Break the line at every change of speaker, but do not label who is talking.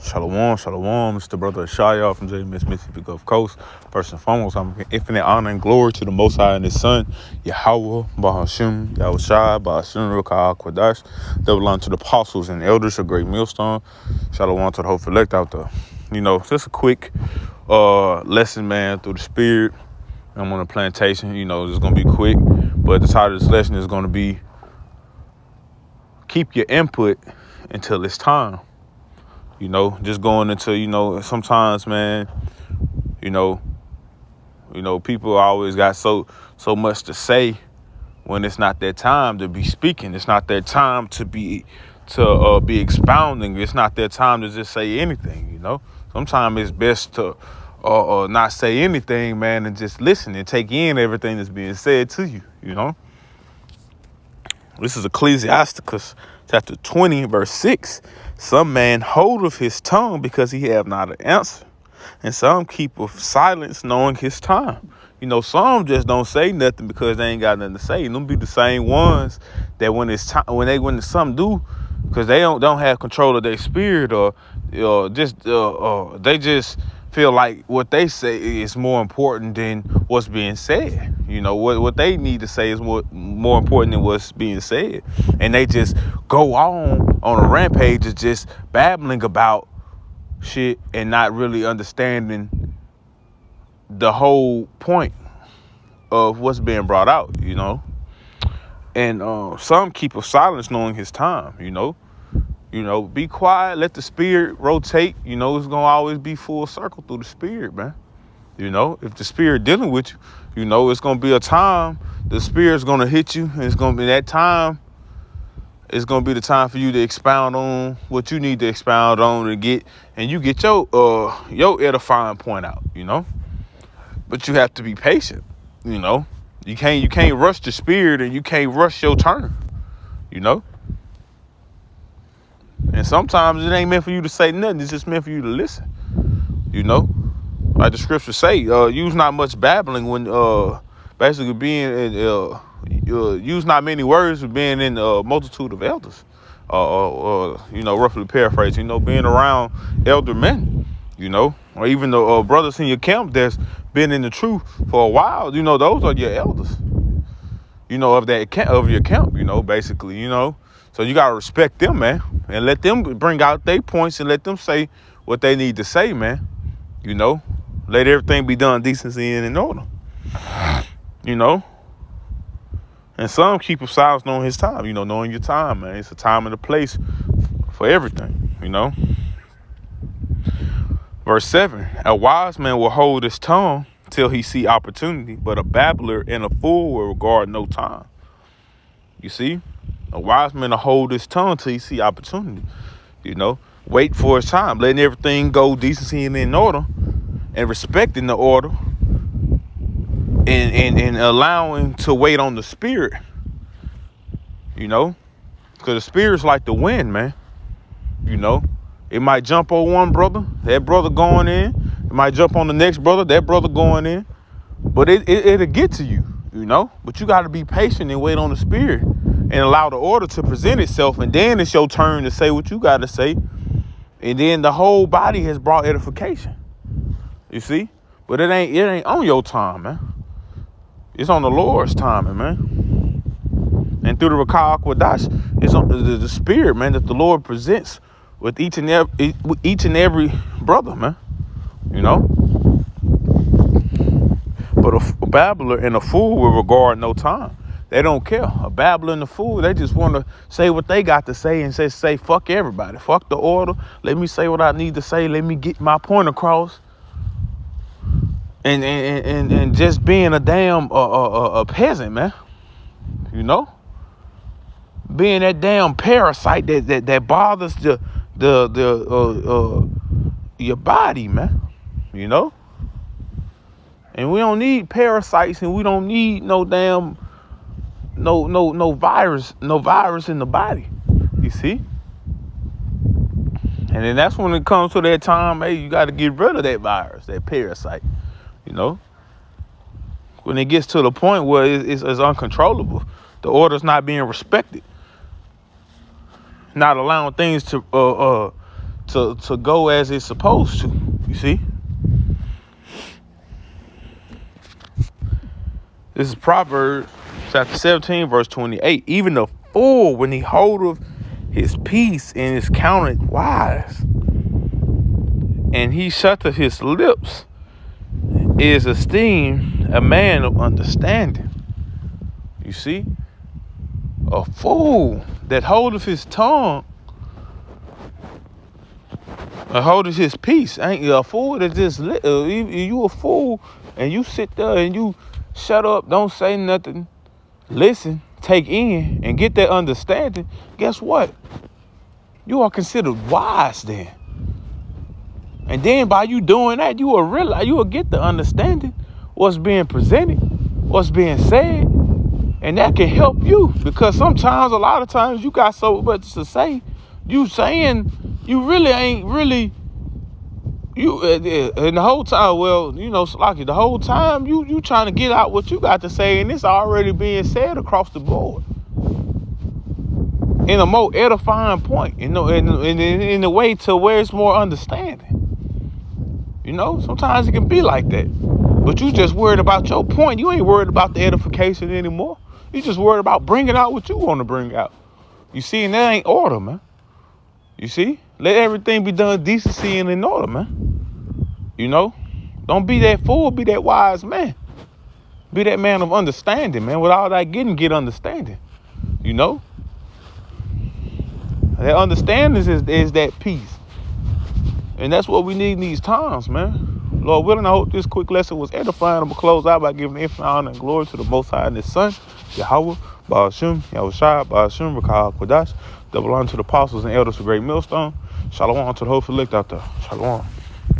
Shalom, shalom. It's the brother Shia from JMS Mississippi Gulf Coast. First and foremost, I'm giving infinite honor and glory to the Most High and His Son, Yahweh, Bahashim, Yahushua, Bahashim, Ruka, Quadash. That belong to the apostles and elders of Great Millstone. Shalom to the whole elect out there. Just a quick lesson, man, through the Spirit. I'm on a plantation. It's going to be quick. But the title of this lesson is going to be keep your input until it's time. Just going into, sometimes, man, people always got so much to say when it's not their time to be speaking. It's not their time to be expounding. It's not their time to just say anything, Sometimes it's best to not say anything, man, and just listen and take in everything that's being said to you, This is Ecclesiasticus chapter 20, verse 6. Some man holdeth his tongue because he have not an answer, and some keepeth silence knowing his time. Some just don't say nothing because they ain't got nothing to say. And them be the same ones that when it's time, when some do, because they don't have control of their spirit, or they just feel like what they say is more important than what's being said. What they need to say is more important than what's being said. And they just go on a rampage of just babbling about shit and not really understanding the whole point of what's being brought out, And some keep a silence knowing his time, Be quiet, let the spirit rotate. It's going to always be full circle through the spirit, man. If the spirit dealing with you, it's going to be a time the spirit's going to hit you. And it's going to be that time. It's going to be the time for you to expound on what you need to expound on and get your edifying point out, But you have to be patient, You can't rush the spirit, and you can't rush your turn, And sometimes it ain't meant for you to say nothing. It's just meant for you to listen, Like the scriptures say, use not much babbling when basically being use not many words with being in a multitude of elders. Roughly paraphrase, being around elder men, or even the brothers in your camp that's been in the truth for a while, those are your elders, of your camp, basically, So you gotta respect them, man, and let them bring out their points and let them say what they need to say, man. Let everything be done decency and in order. And some keep a silence knowing his time, knowing your time, man. It's a time and a place for everything, Verse 7, a wise man will hold his tongue till he see opportunity, but a babbler and a fool will regard no time. You see, a wise man will hold his tongue till he see opportunity, wait for his time, letting everything go decency and in order, and respecting the order, and allowing to wait on the spirit, because the spirit's like the wind, man. It might jump on one brother, that brother going in. It might jump on the next brother, that brother going in. But it'll get to you, But you got to be patient and wait on the spirit and allow the order to present itself. And then it's your turn to say what you got to say. And then the whole body has brought edification. You see? But it ain't on your time, man. It's on the Lord's timing, man. And through the Ruka Quadash, it's on the spirit, man, that the Lord presents with each and every brother, man. But a babbler and a fool will regard no time. They don't care. A babbler and a fool, they just want to say what they got to say and say fuck everybody. Fuck the order. Let me say what I need to say. Let me get my point across. And just being a damn a peasant, man. Being that damn parasite that bothers your body, man. And we don't need parasites, and we don't need no damn no virus in the body. You see? And then that's when it comes to that time, hey, you got to get rid of that virus, that parasite. When it gets to the point where it's uncontrollable, the order's not being respected, not allowing things to to go as it's supposed to. You see? This is Proverbs chapter 17, verse 28. Even the fool, when he holdeth his peace and is counted wise, and he shutteth his lips, is esteemed a man of understanding. You see? A fool that holdeth his tongue and holdeth his peace. Ain't you a fool that just, you a fool and you sit there and you shut up, don't say nothing, listen, take in, and get that understanding. Guess what? You are considered wise then. And then by you doing that, you will realize, you will get the understanding what's being presented, what's being said, and that can help you, because sometimes, a lot of times, you got so much to say, you saying you really ain't really, you and the whole time, well, you know, Slocky, the whole time you trying to get out what you got to say, and it's already being said across the board in a more edifying point, you know, in a way to where it's more understanding. You know, sometimes it can be like that, but you just worried about your point. You ain't worried about the edification anymore. You just worried about bringing out what you want to bring out. You see, and that ain't order, man. You see, let everything be done decency and in order, man. You know, don't be that fool, be that wise man. Be that man of understanding, man. With all that getting, get understanding. You know, that understanding is that peace. And that's what we need in these times, man. Lord willing, I hope this quick lesson was edifying. I'm going to close out by giving infinite honor and glory to the Most High and His Son, Yahweh, Ba'ashim, Yahushua, Ba'ashim, Rakah, Quadash. Double honor to the apostles and elders of Great Millstone. Shalom to the whole select out there. Shalom.